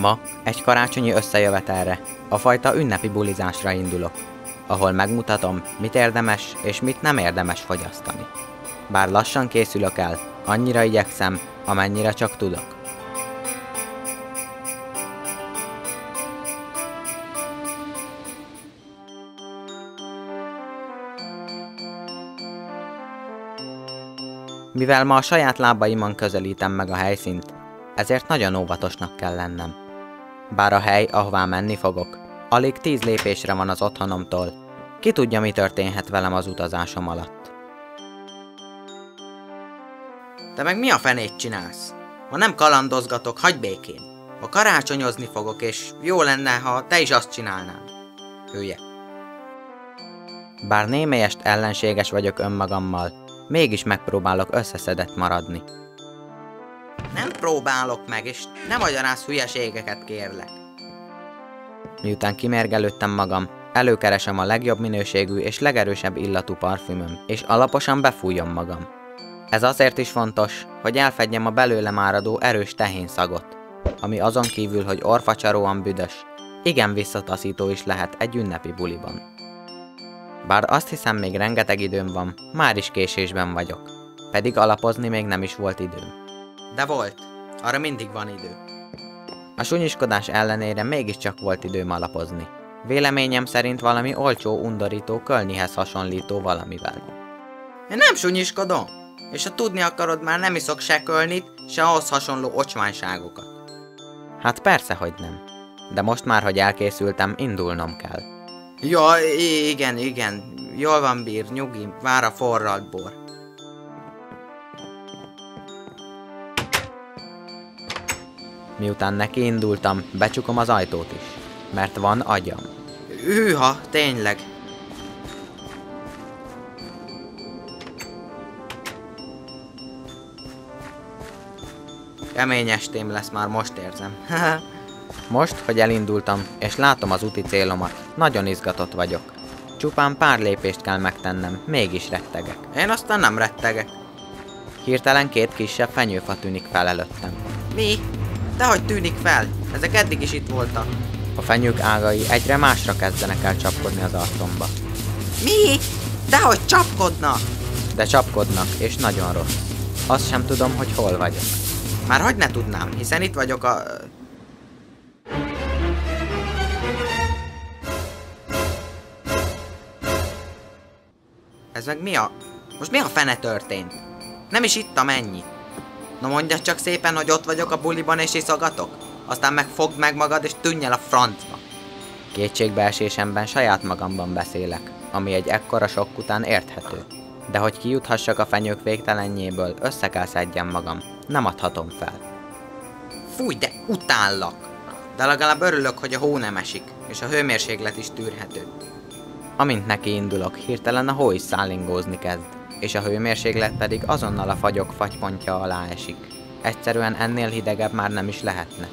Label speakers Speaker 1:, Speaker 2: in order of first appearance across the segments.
Speaker 1: Ma egy karácsonyi összejövetelre, a fajta ünnepi bulizásra indulok, ahol megmutatom, mit érdemes és mit nem érdemes fogyasztani. Bár lassan készülök el, annyira igyekszem, amennyire csak tudok. Mivel ma a saját lábaimon közelítem meg a helyszínt, ezért nagyon óvatosnak kell lennem. Bár a hely, ahová menni fogok, alig 10 lépésre van az otthonomtól, ki tudja, mi történhet velem az utazásom alatt.
Speaker 2: Te meg mi a fenét csinálsz? Ma nem kalandozgatok, hagyj békén. Ma karácsonyozni fogok, és jó lenne, ha te is azt csinálnád. Hülye.
Speaker 1: Bár némelyest ellenséges vagyok önmagammal, mégis megpróbálok összeszedett maradni.
Speaker 2: Nem próbálok meg, és ne magyarázz hülyeségeket, kérlek.
Speaker 1: Miután kimérgelődtem magam, előkeresem a legjobb minőségű és legerősebb illatú parfümöm, és alaposan befújom magam. Ez azért is fontos, hogy elfedjem a belőlem áradó erős tehénszagot, ami azon kívül, hogy orfacsaróan büdös, igen visszataszító is lehet egy ünnepi buliban. Bár azt hiszem, még rengeteg időm van, már is késésben vagyok, pedig alapozni még nem is volt időm.
Speaker 2: De volt, arra mindig van idő.
Speaker 1: A sunyiskodás ellenére mégiscsak volt időm alapozni. Véleményem szerint valami olcsó, undorító, kölnihez hasonlító valamivel.
Speaker 2: Én nem sunyiskodom, és ha tudni akarod, már nem iszok se kölnit, se ahhoz hasonló ocsmányságokat.
Speaker 1: Hát persze, hogy nem. De most már, hogy elkészültem, indulnom kell.
Speaker 2: Ja, igen, jól van, bír, nyugi, vár a forralt bor.
Speaker 1: Miután neki indultam, becsukom az ajtót is, mert van agyam.
Speaker 2: Hűha, tényleg. Kemény estém lesz, már most érzem.
Speaker 1: Most, hogy elindultam, és látom az úti célomat, nagyon izgatott vagyok. Csupán pár lépést kell megtennem, mégis rettegek.
Speaker 2: Én aztán nem rettegek.
Speaker 1: Hirtelen 2 kisebb fenyőfa tűnik fel előttem.
Speaker 2: Mi? Dehogy tűnik fel? Ezek eddig is itt voltak.
Speaker 1: A fenyők ágai egyre másra kezdenek el csapkodni az arcomba.
Speaker 2: Mi? Dehogy csapkodnak?
Speaker 1: De csapkodnak, és nagyon rossz. Azt sem tudom, hogy hol vagyok.
Speaker 2: Már hogy ne tudnám, hiszen itt vagyok a... Ez meg mi a... Most mi a fene történt? Nem is ittam ennyit. Na mondjad csak szépen, hogy ott vagyok a buliban és iszogatok? Aztán meg fogd meg magad és tűnj el a francba.
Speaker 1: Kétségbeesésemben saját magamban beszélek, ami egy ekkora sokk után érthető. De hogy kijuthassak a fenyők végtelenjéből, össze kell szedjem magam. Nem adhatom fel.
Speaker 2: Fúj, de utállak! De legalább örülök, hogy a hó nem esik, és a hőmérséklet is tűrhető.
Speaker 1: Amint neki indulok, hirtelen a hó is szállingózni kezd, és a hőmérséklet pedig azonnal a fagyok fagypontja alá esik. Egyszerűen ennél hidegebb már nem is lehetne.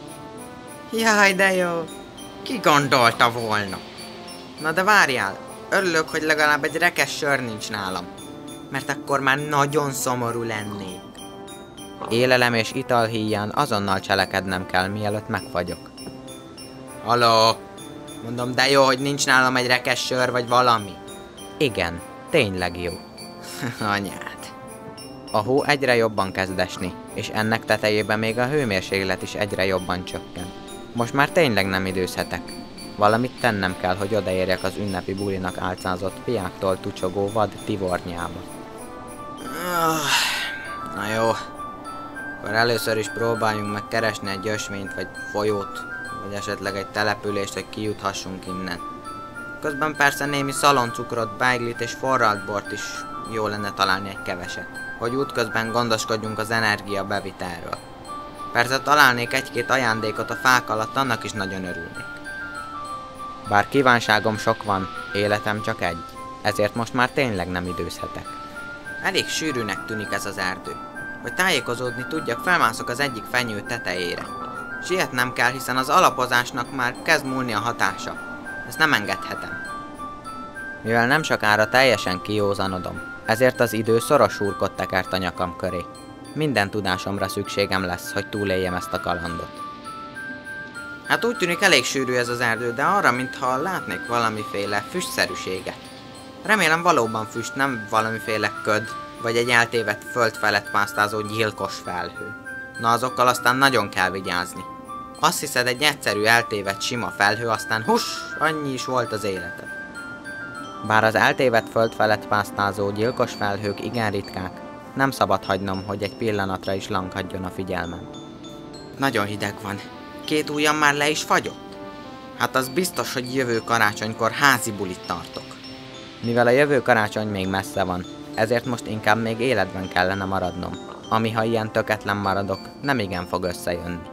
Speaker 2: Jaj, de jó! Ki gondolta volna? Na de várjál, örülök, hogy legalább egy rekesz sör nincs nálam, mert akkor már nagyon szomorú lennék.
Speaker 1: Élelem és ital híján azonnal cselekednem kell, mielőtt megfagyok.
Speaker 2: Haló! Mondom, de jó, hogy nincs nálam egy rekesz sör vagy valami.
Speaker 1: Igen, tényleg jó.
Speaker 2: Anyád.
Speaker 1: A hó egyre jobban kezd esni, és ennek tetejében még a hőmérséklet is egyre jobban csökken. Most már tényleg nem időzhetek. Valamit tennem kell, hogy odaérjek az ünnepi bulinak álcázott piáktól tucsogó vad tivornyába.
Speaker 2: Na jó. Akkor először is próbáljunk meg keresni egy ösvényt, vagy folyót, vagy esetleg egy települést, hogy kijuthassunk innen. Közben persze némi szaloncukrot, beiglit és forralt bort is jó lenne találni egy keveset, hogy útközben gondoskodjunk az energia bevitelről. Persze találnék egy-két ajándékot a fák alatt, annak is nagyon örülnék.
Speaker 1: Bár kívánságom sok van, életem csak egy, ezért most már tényleg nem időzhetek.
Speaker 2: Elég sűrűnek tűnik ez az erdő. Hogy tájékozódni tudjak, felmászok az egyik fenyő tetejére. Sietnem kell, hiszen az alapozásnak már kezd múlni a hatása. Ezt nem engedhetem.
Speaker 1: Mivel nem sokára teljesen kijózanodom, ezért az idő szoros hurkot tekert a nyakam köré. Minden tudásomra szükségem lesz, hogy túléljem ezt a kalandot.
Speaker 2: Hát úgy tűnik elég sűrű ez az erdő, de arra, mintha látnék valamiféle füstszerűséget. Remélem valóban füst, nem valamiféle köd, vagy egy eltévedt föld felett pásztázó gyilkos felhő. Na azokkal aztán nagyon kell vigyázni. Azt hiszed, egy egyszerű eltévedt sima felhő, aztán annyi is volt az életed.
Speaker 1: Bár az eltévedt föld felett pásztázó gyilkos felhők igen ritkák, nem szabad hagynom, hogy egy pillanatra is lankadjon a figyelmem.
Speaker 2: Nagyon hideg van. 2 ujjam már le is fagyott. Hát az biztos, hogy jövő karácsonykor házi bulit tartok.
Speaker 1: Mivel a jövő karácsony még messze van, ezért most inkább még életben kellene maradnom, ami ha ilyen töketlen maradok, nem igen fog összejönni.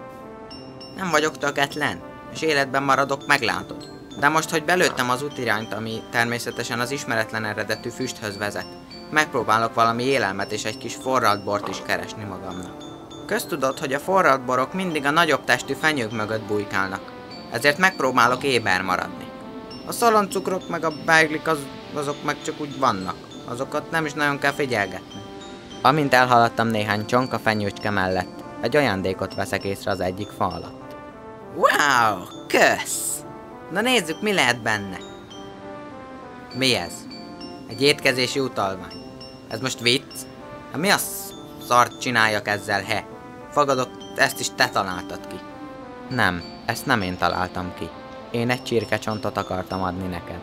Speaker 2: Nem vagyok töketlen, és életben maradok, meglátod. De most, hogy belőttem az útirányt, ami természetesen az ismeretlen eredetű füsthöz vezet, megpróbálok valami élelmet és egy kis forralt bort is keresni magamnak. Köztudod, hogy a forralt borok mindig a nagyobb testű fenyők mögött bujkálnak, ezért megpróbálok éber maradni. A szaloncukrok meg a beiglik azok meg csak úgy vannak, azokat nem is nagyon kell figyelgetni.
Speaker 1: Amint elhaladtam néhány csonka fenyőcske mellett, egy ajándékot veszek észre az egyik fa alatt.
Speaker 2: Wow, kösz! Na nézzük, mi lehet benne.
Speaker 1: Mi ez?
Speaker 2: Egy étkezési utalvány. Ez most vicc? Hát mi a szart csináljak ezzel, he? Fogadok, ezt is te találtad ki.
Speaker 1: Nem, ezt nem én találtam ki. Én egy csirkecsontot akartam adni neked.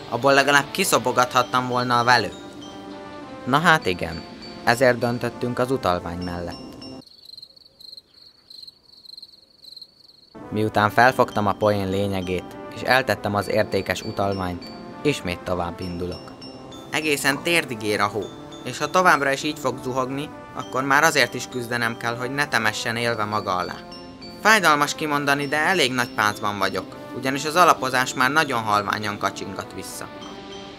Speaker 2: Abból legalább kiszopogathattam volna a velő.
Speaker 1: Na hát igen, ezért döntöttünk az utalvány mellett. Miután felfogtam a poén lényegét, és eltettem az értékes utalványt, ismét tovább indulok.
Speaker 2: Egészen térdig ér a hó, és ha továbbra is így fog zuhogni, akkor már azért is küzdenem kell, hogy ne temessen élve maga alá. Fájdalmas kimondani, de elég nagy páncban vagyok, ugyanis az alapozás már nagyon halványan kacsingat vissza.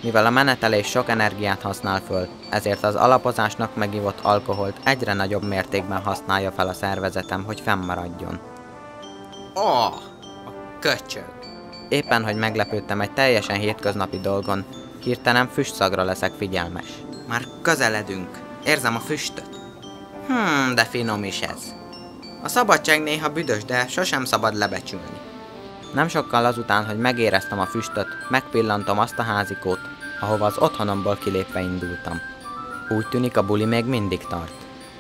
Speaker 1: Mivel a menetelés sok energiát használ föl, ezért az alapozásnak megivott alkoholt egyre nagyobb mértékben használja fel a szervezetem, hogy fennmaradjon.
Speaker 2: A köcsög!
Speaker 1: Éppen, hogy meglepődtem egy teljesen hétköznapi dolgon, hirtelen füstszagra leszek figyelmes.
Speaker 2: Már közeledünk. Érzem a füstöt. De finom is ez. A szabadság néha büdös, de sosem szabad lebecsülni.
Speaker 1: Nem sokkal azután, hogy megéreztem a füstöt, megpillantom azt a házikót, ahova az otthonomból kilépve indultam. Úgy tűnik, a buli még mindig tart.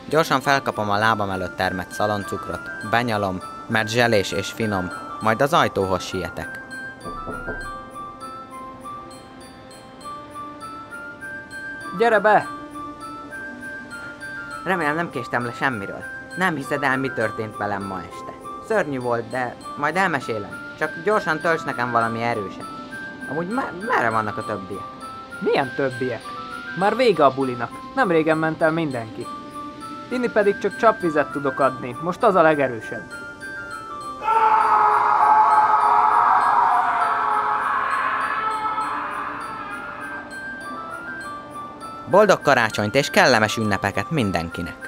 Speaker 1: Gyorsan felkapom a lábam előtt termett szaloncukrot, benyalom, mert zselés és finom, majd az ajtóhoz sietek.
Speaker 3: Gyere be!
Speaker 2: Remélem nem késtem le semmiről. Nem hiszed el, mi történt velem ma este. Szörnyű volt, de majd elmesélem. Csak gyorsan tölts nekem valami erőset. Amúgy merre vannak a többiek?
Speaker 3: Milyen többiek? Már vége a bulinak. Nem régen ment el mindenki. Inni pedig csak csapvizet tudok adni. Most az a legerősebb.
Speaker 1: Boldog karácsonyt és kellemes ünnepeket mindenkinek!